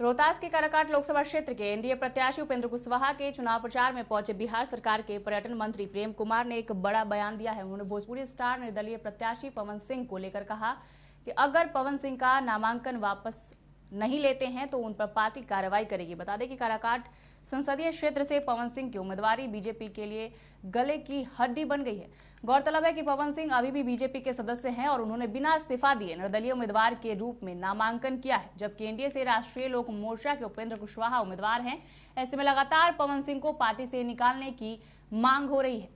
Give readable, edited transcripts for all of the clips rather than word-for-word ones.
रोहतास के काराकाट लोकसभा क्षेत्र के एनडीए प्रत्याशी उपेंद्र कुशवाहा के चुनाव प्रचार में पहुंचे बिहार सरकार के पर्यटन मंत्री प्रेम कुमार ने एक बड़ा बयान दिया है। उन्होंने भोजपुरी स्टार निर्दलीय प्रत्याशी पवन सिंह को लेकर कहा कि अगर पवन सिंह का नामांकन वापस नहीं लेते हैं तो उन पर पार्टी कार्रवाई करेगी। बता दें कि काराकाट संसदीय क्षेत्र से पवन सिंह की उम्मीदवारी बीजेपी के लिए गले की हड्डी बन गई है। गौरतलब है कि पवन सिंह अभी भी बीजेपी के सदस्य हैं और उन्होंने बिना इस्तीफा दिए निर्दलीय उम्मीदवार के रूप में नामांकन किया है, जबकि एनडीए से राष्ट्रीय लोक मोर्चा के उपेंद्र कुशवाहा उम्मीदवार हैं। ऐसे में लगातार पवन सिंह को पार्टी से निकालने की मांग हो रही है।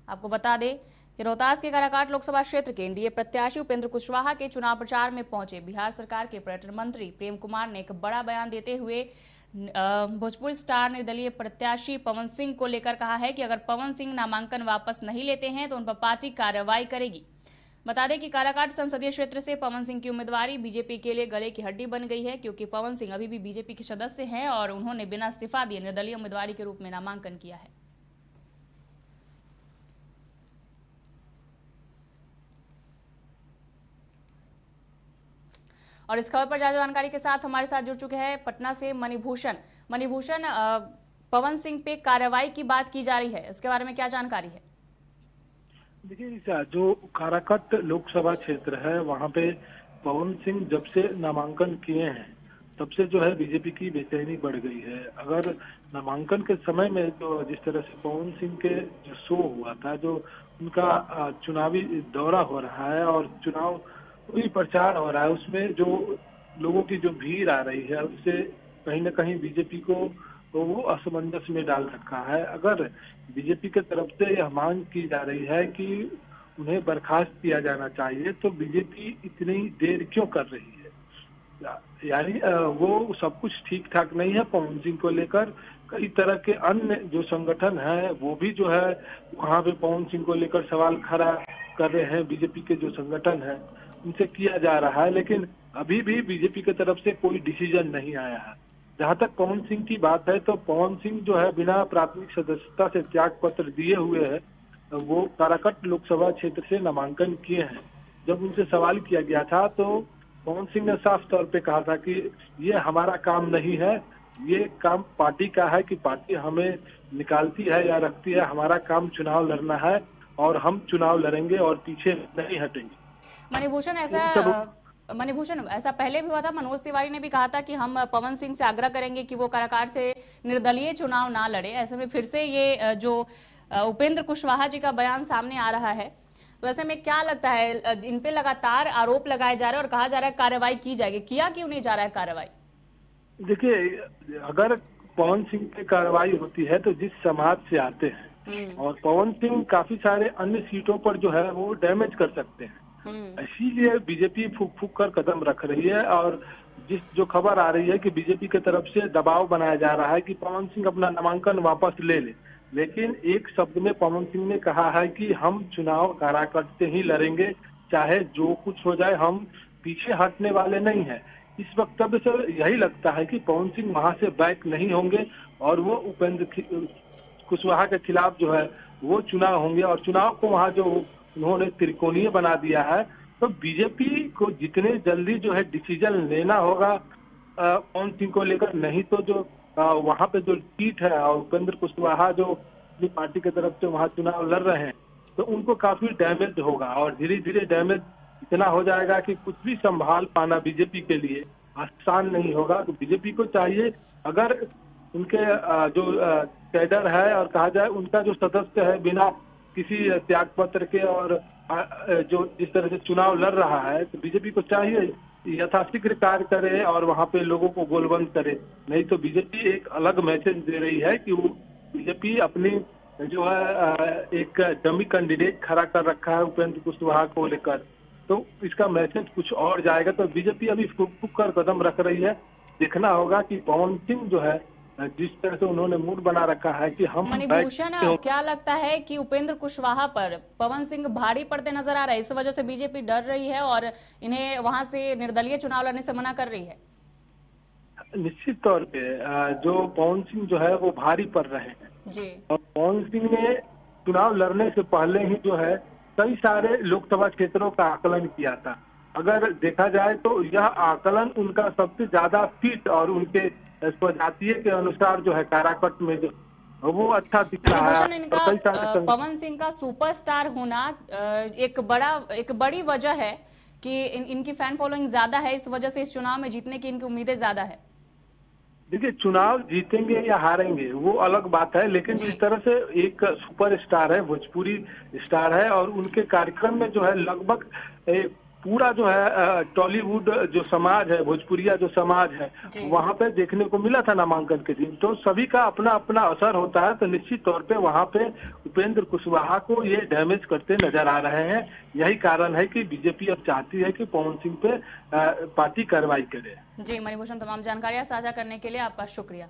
आपको बता दें कि रोहतास के काराकाट लोकसभा क्षेत्र के एनडीए प्रत्याशी उपेंद्र कुशवाहा के चुनाव प्रचार में पहुंचे बिहार सरकार के पर्यटन मंत्री प्रेम कुमार ने एक बड़ा बयान देते हुए भोजपुरी स्टार निर्दलीय प्रत्याशी पवन सिंह को लेकर कहा है कि अगर पवन सिंह नामांकन वापस नहीं लेते हैं तो उन पर पार्टी कार्रवाई करेगी। बता दें कि काराकाट संसदीय क्षेत्र से पवन सिंह की उम्मीदवारी बीजेपी के लिए गले की हड्डी बन गई है, क्योंकि पवन सिंह अभी भी बीजेपी के सदस्य हैं और उन्होंने बिना इस्तीफा दिए निर्दलीय उम्मीदवारी के रूप में नामांकन किया है। और इस खबर पर ज्यादा जानकारी के साथ हमारे साथ जुड़ चुके हैं पटना से मणिभूषण। पवन सिंह पे कार्रवाई की बात की जा रही है, इसके बारे में क्या जानकारी है? देखिए, जो काराकाट लोकसभा क्षेत्र है वहां पे पवन सिंह जब से नामांकन किए हैं तब से जो है बीजेपी की बेचैनी बढ़ गई है। अगर नामांकन के समय में जो जिस तरह से पवन सिंह के जो शो हुआ था, जो उनका चुनावी दौरा हो रहा है और चुनाव कोई प्रचार हो रहा है, उसमें जो लोगों की जो भीड़ आ रही है उससे कहीं ना कहीं बीजेपी को वो असमंजस में डाल रखा है। अगर बीजेपी के तरफ से यह मांग की जा रही है कि उन्हें बर्खास्त किया जाना चाहिए, तो बीजेपी इतनी देर क्यों कर रही है? यानी वो सब कुछ ठीक ठाक नहीं है। पवन सिंह को लेकर कई तरह के अन्य जो संगठन है वो भी जो है वहाँ पे पवन सिंह को लेकर सवाल खड़ा कर रहे हैं। बीजेपी के जो संगठन है उनसे किया जा रहा है, लेकिन अभी भी बीजेपी की तरफ से कोई डिसीजन नहीं आया है। जहां तक पवन सिंह की बात है तो पवन सिंह जो है बिना प्राथमिक सदस्यता से त्याग पत्र दिए हुए है, वो काराकाट लोकसभा क्षेत्र से नामांकन किए हैं। जब उनसे सवाल किया गया था तो पवन सिंह ने साफ तौर पे कहा था कि ये हमारा काम नहीं है, ये काम पार्टी का है कि पार्टी हमें निकालती है या रखती है। हमारा काम चुनाव लड़ना है और हम चुनाव लड़ेंगे और पीछे नहीं हटेंगे। मणिभूषण, ऐसा पहले भी हुआ था। मनोज तिवारी ने भी कहा था कि हम पवन सिंह से आग्रह करेंगे कि वो काराकाट से निर्दलीय चुनाव ना लड़े। ऐसे में फिर से ये जो उपेंद्र कुशवाहा जी का बयान सामने आ रहा है, तो ऐसे में क्या लगता है, इन पे लगातार आरोप लगाए जा रहे हैं और कहा जा रहा है कार्रवाई की जाएगी, किया क्यों नहीं जा रहा है कार्रवाई? देखिए, अगर पवन सिंह पे कार्रवाई होती है तो जिस समाज से आते हैं, और पवन सिंह काफी सारे अन्य सीटों पर जो है वो डैमेज कर सकते हैं, इसीलिए बीजेपी फूक फूक कर कदम रख रही है। और जो खबर आ रही है कि बीजेपी की तरफ से दबाव बनाया जा रहा है कि पवन सिंह अपना नामांकन वापस ले ले, लेकिन एक शब्द में पवन सिंह ने कहा है कि हम चुनाव काराकाट से ही लड़ेंगे, चाहे जो कुछ हो जाए, हम पीछे हटने वाले नहीं है। इस वक्तव्य से यही लगता है कि पवन सिंह वहां से बैक नहीं होंगे और वो उपेंद्र कुशवाहा के खिलाफ जो है वो चुनाव होंगे। और चुनाव को वहां जो उन्होंने त्रिकोणीय बना दिया है, तो बीजेपी को जितने जल्दी जो है डिसीजन लेना होगा पवन सिंह को लेकर, नहीं तो जो वहां पे जो सीट है और उपेंद्र कुशवाहा जो अपनी पार्टी की तरफ से वहां चुनाव लड़ रहे हैं, तो उनको काफी डैमेज होगा और धीरे धीरे डैमेज इतना हो जाएगा कि कुछ भी संभाल पाना बीजेपी के लिए आसान नहीं होगा। तो बीजेपी को चाहिए, अगर उनके जो कैडर है और कहा जाए उनका जो सदस्य है बिना किसी त्याग पत्र के और जो जिस तरह से चुनाव लड़ रहा है, तो बीजेपी को चाहिए यथाशीघ्र कार्य करे और वहां पे लोगों को गोलबंद करे। नहीं तो बीजेपी एक अलग मैसेज दे रही है कि वो बीजेपी अपनी जो है एक डमी कैंडिडेट खड़ा कर रखा है उपेंद्र कुशवाहा को लेकर, तो इसका मैसेज कुछ और जाएगा। तो बीजेपी अभी फूक फूक कर कदम रख रही है। देखना होगा कि पवन सिंह जो है जिस तरह से उन्होंने मूड बना रखा है कि हम। मणिभूषण, क्या लगता है कि उपेंद्र कुशवाहा पर पवन सिंह भारी पड़ते नजर आ रहा है, इस वजह से बीजेपी डर रही है और इन्हें वहां से निर्दलीय चुनाव लड़ने से मना कर रही है? निश्चित तौर पे जो पवन सिंह जो है वो भारी पड़ रहे हैं जी। और पवन सिंह ने चुनाव लड़ने से पहले ही जो है कई सारे लोकसभा क्षेत्रों का आकलन किया था अगर देखा जाए तो यह आकलन उनका सबसे ज्यादा फिट और उनके स्वजातीय के अनुसार जो है काराकट में जो वो अच्छा दिख रहा मणिभूषण, है। इनका और कई सारे पवन सिंह का सुपरस्टार होना एक बड़ी वजह है कि इनकी फैन फॉलोइंग ज्यादा है, इस वजह से इस चुनाव में जीतने की इनकी उम्मीदें ज्यादा है। देखिए, चुनाव जीतेंगे या हारेंगे वो अलग बात है, लेकिन जिस तरह से एक सुपर स्टार है, भोजपुरी स्टार है, और उनके कार्यक्रम में जो है लगभग पूरा जो है टॉलीवुड जो समाज है, भोजपुरिया जो समाज है, वहां पे देखने को मिला था नामांकन के दिन। तो सभी का अपना अपना असर होता है, तो निश्चित तौर पे वहां पे उपेंद्र कुशवाहा को ये डैमेज करते नजर आ रहे हैं। यही कारण है कि बीजेपी अब चाहती है कि पवन सिंह पे पार्टी कार्रवाई करे। जी मणिभूषण, तमाम जानकारियां साझा करने के लिए आपका शुक्रिया।